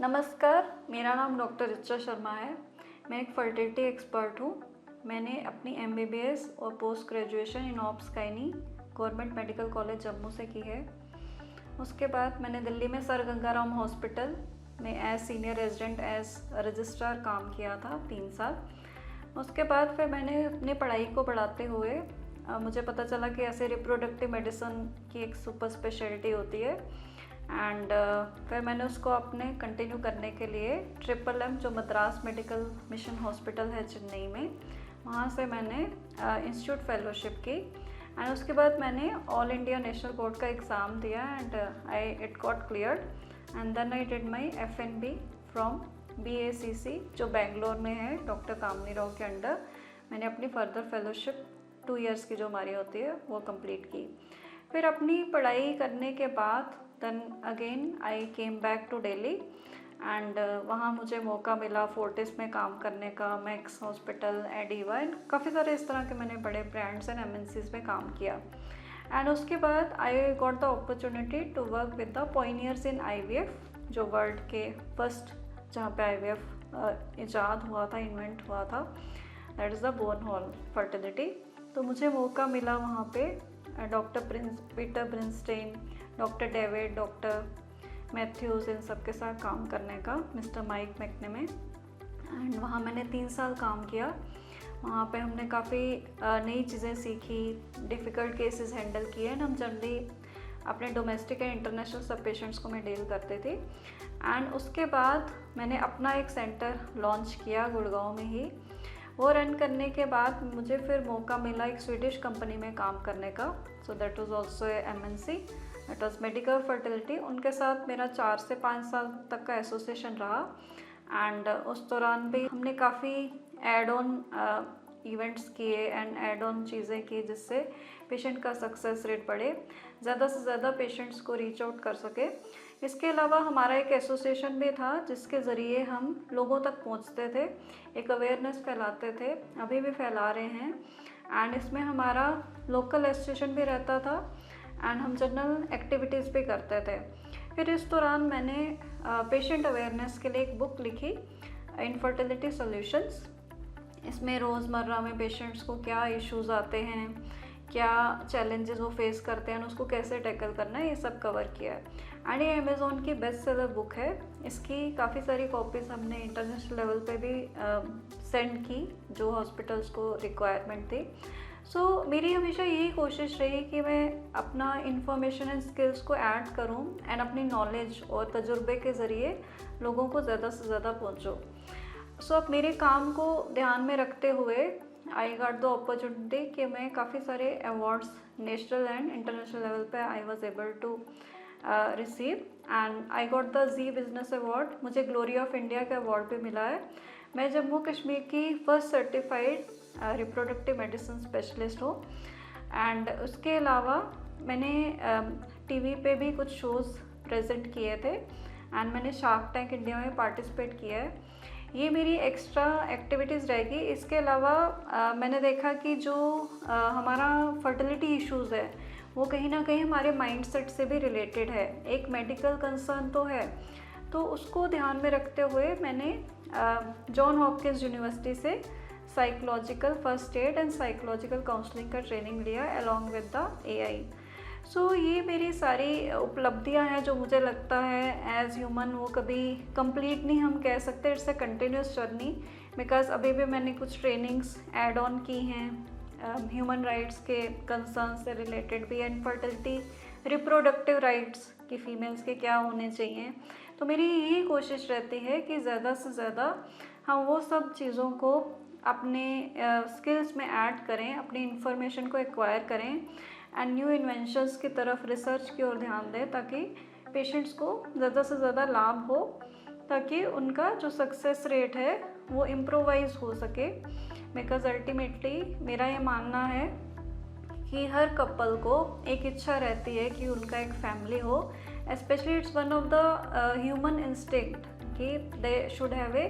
नमस्कार, मेरा नाम डॉक्टर ऋचा शर्मा है। मैं एक फर्टिलिटी एक्सपर्ट हूँ। मैंने अपनी एमबीबीएस और post graduation in obs gynae government medical college Jammu से की है। उसके बाद मैंने दिल्ली में सर गंगाराम हॉस्पिटल में as senior resident as registrar काम किया था 3 साल। उसके बाद फिर मैंने अपनी पढ़ाई को बढ़ाते हुए मुझे पता चला कि ऐसे रिप्रोडक्टिव मेडिसिन की एक सुपर स्पेशलिटी होती है एंड फिर मैंने उसको अपने कंटिन्यू करने के लिए MMM जो मद्रास मेडिकल मिशन हॉस्पिटल है चेन्नई में, वहाँ से मैंने इंस्टीट्यूट फेलोशिप की एंड उसके बाद मैंने ऑल इंडिया नेशनल बोर्ड का एग्ज़ाम दिया and it got cleared and then I did my FNB from BACC जो बेंगलोर में है डॉक्टर कामनी राव के अंडर। मैंने अपनी फर्दर फेलोशिप 2 इयर्स की जो हमारी होती है वो कंप्लीट की। फिर अपनी पढ़ाई करने के बाद then again I came back to Delhi and वहाँ मुझे मौका मिला फोर्टिस में काम करने का, मैक्स हॉस्पिटल, एडिवा एंड काफ़ी सारे इस तरह के मैंने बड़े ब्रांड्स एंड MNCs में काम किया। एंड उसके बाद I got the opportunity to work with the pioneers in IVF जो वर्ल्ड के फर्स्ट जहाँ पे IVF ईजाद हुआ था, इन्वेंट हुआ था, that is the Bourn Hall fertility. तो मुझे मौका मिला वहाँ पे doctor Peter Brinsden, doctor David, doctor Matthews इन सब के साथ काम करने का, मिस्टर माइक मैकनेमे एंड वहाँ मैंने 3 साल काम किया। वहाँ पे हमने काफ़ी नई चीज़ें सीखी, डिफ़िकल्ट केसेस हैंडल किए एंड हम जल्दी अपने डोमेस्टिक एंड इंटरनेशनल सब पेशेंट्स को मैं डील करते थे। एंड उसके बाद मैंने अपना एक सेंटर लॉन्च किया गुड़गांव में ही। वो रन करने के बाद मुझे फिर मौका मिला एक स्वीडिश कंपनी में काम करने का, so that was also a MNC, that was medical fertility. उनके साथ मेरा 4 से 5 साल तक का एसोसिएशन रहा एंड उस दौरान भी हमने काफ़ी एड ऑन इवेंट्स किए एंड एड ऑन चीज़ें की जिससे पेशेंट का सक्सेस रेट बढ़े, ज़्यादा से ज़्यादा पेशेंट्स को रीच आउट कर सके। इसके अलावा हमारा एक एसोसिएशन भी था जिसके ज़रिए हम लोगों तक पहुंचते थे, एक अवेयरनेस फैलाते थे, अभी भी फैला रहे हैं एंड इसमें हमारा लोकल एसोसिएशन भी रहता था एंड हम जनरल एक्टिविटीज़ भी करते थे। फिर इस दौरान मैंने पेशेंट अवेयरनेस के लिए एक बुक लिखी, इनफर्टिलिटी सॉल्यूशंस। इसमें रोज़मर्रा में पेशेंट्स को क्या इश्यूज़ आते हैं, क्या चैलेंजेस वो फेस करते हैं, उसको कैसे टैकल करना है, ये सब कवर किया है एंड ये अमेज़ॉन की बेस्ट सेलर बुक है। इसकी काफ़ी सारी कॉपीज़ हमने इंटरनेशनल लेवल पे भी सेंड की जो हॉस्पिटल्स को रिक्वायरमेंट थी। सो मेरी हमेशा यही कोशिश रही कि मैं अपना इंफॉर्मेशन एंड स्किल्स को ऐड करूं एंड अपनी नॉलेज और तजुर्बे के ज़रिए लोगों को ज़्यादा से ज़्यादा पहुंचूं। सो अब मेरे काम को ध्यान में रखते हुए आई गॉट द अपॉर्चुनिटी कि मैं काफ़ी सारे awards national and international level पे I was able to receive and I got the G business award. मुझे ग्लोरी ऑफ इंडिया का अवार्ड भी मिला है। मैं जम्मू कश्मीर की first certified reproductive medicine specialist हूँ एंड उसके अलावा मैंने TV पे भी कुछ शोज़ प्रेजेंट किए थे एंड मैंने शार्क टैंक इंडिया में पार्टिसिपेट किया है। ये मेरी एक्स्ट्रा एक्टिविटीज़ रहेगी। इसके अलावा मैंने देखा कि जो हमारा फर्टिलिटी इश्यूज़ है वो कहीं ना कहीं हमारे माइंडसेट से भी रिलेटेड है, एक मेडिकल कंसर्न तो है, तो उसको ध्यान में रखते हुए मैंने जॉन हॉपकिंस यूनिवर्सिटी से psychological first aid and psychological counselling का ट्रेनिंग लिया अलॉन्ग विद द AI। सो ये मेरी सारी उपलब्धियां हैं जो मुझे लगता है एज ह्यूमन वो कभी कंप्लीट नहीं हम कह सकते, it's a continuous journey because अभी भी मैंने कुछ ट्रेनिंग्स ऐड ऑन की हैं ह्यूमन राइट्स के कंसर्न से रिलेटेड भी एंड फर्टिलिटी रिप्रोडक्टिव राइट्स कि फीमेल्स के क्या होने चाहिए। तो मेरी यही कोशिश रहती है कि ज़्यादा से ज़्यादा हम वो सब चीज़ों को अपने स्किल्स में ऐड करें, अपनी इंफॉर्मेशन को एक्वायर करें एंड न्यू इन्वेंशंस की तरफ रिसर्च की ओर ध्यान दें ताकि पेशेंट्स को ज़्यादा से ज़्यादा लाभ हो, ताकि उनका जो सक्सेस रेट है वो इम्प्रोवाइज हो सके। बिकॉज अल्टीमेटली मेरा ये मानना है कि हर कपल को एक इच्छा रहती है कि उनका एक फैमिली हो, specially it's one of the human instinct कि they should have a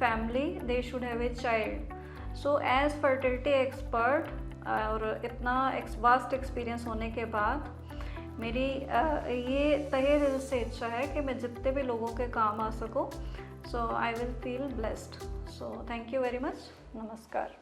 family, they should have a child. So as fertility expert और इतना वास्ट एक्सपीरियंस होने के बाद मेरी ये तहे दिल से इच्छा है कि मैं जितने भी लोगों के काम आ सकूं, so I will feel blessed. So thank you very much. नमस्कार।